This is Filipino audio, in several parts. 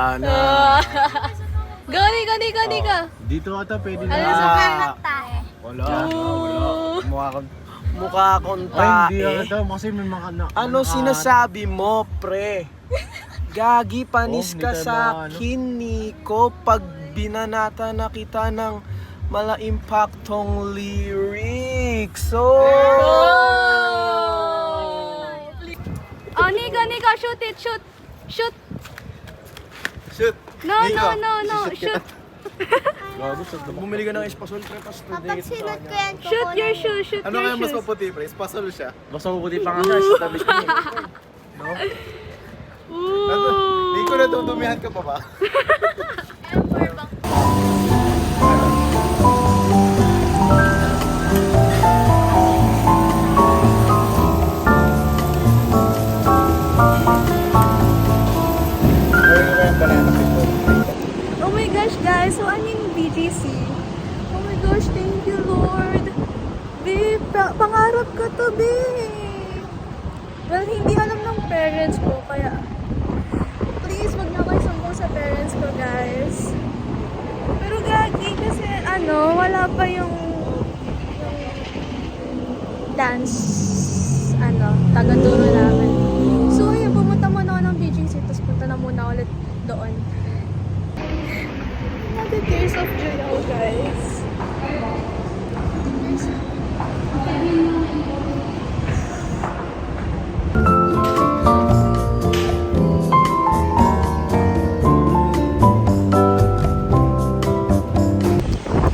Wala na. Nika. Dito ata pwede na. Ano sa Wala. Wala. Mukha akong Ay, hindi tae. ata kasi may mga Ano sinasabi mo, pre? Gagi, panis ka hindi sa tayo akin, Nico. Pag binanata na kita ng mala-impactong lyrics. So, Oh, Nika, shoot it, shoot. Shoot! No, shoot. Gago, sa bumili ka ng espasol, pre. Kapag sinot ko yan, Shoot your shoes, shoot Ano your kaya mas shoes. maputi, pre? Spasol siya. Basta mabuti pa nga sa tabi niya. No? Hindi ko natutumihan ka pa ba? Oh my gosh, guys. So, ano yung BGC? Oh my gosh, thank you, Lord. Babe, pangarap ko to, babe. Well, hindi alam ng parents ko, kaya please, wag na kayo sumbong sa parents ko, guys. Pero gagi, kasi wala pa yung dance, taga-turo namin. So, ayun, pumunta muna ako ng BGC, tapos punta na muna ulit doon. Another tears of joy ako, guys.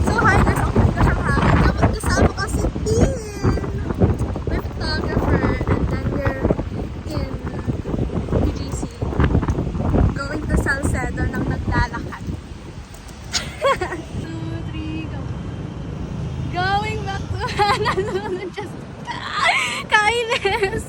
So, hi guys. Ako po siyang hangin. Kapag kasama ko si Tin. My photographer. And then we're in BGC. Going to Salcedo nang naglalakad. 2, 3, go. Going back to Nanonood just Kainis.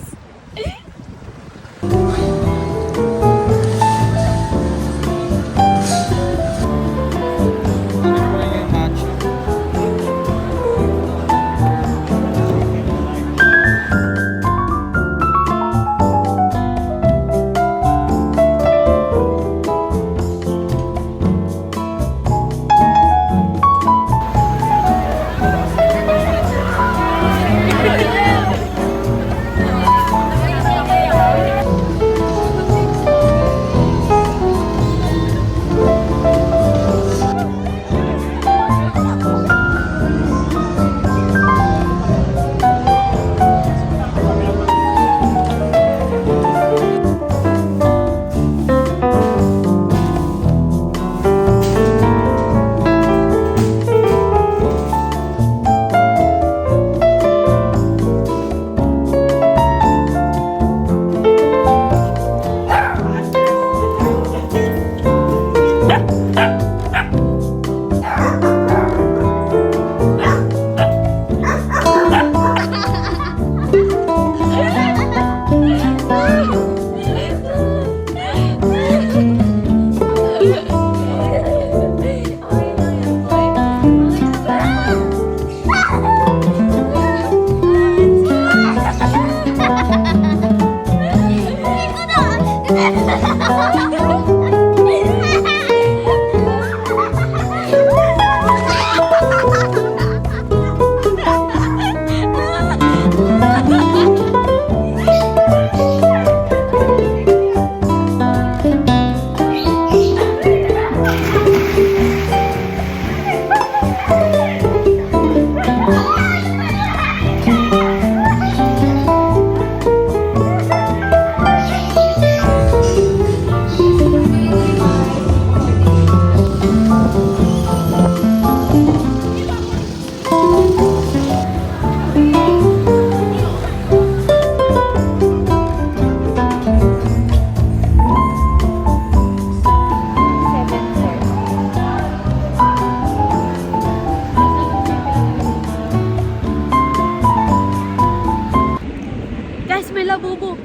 Guys, may labubo.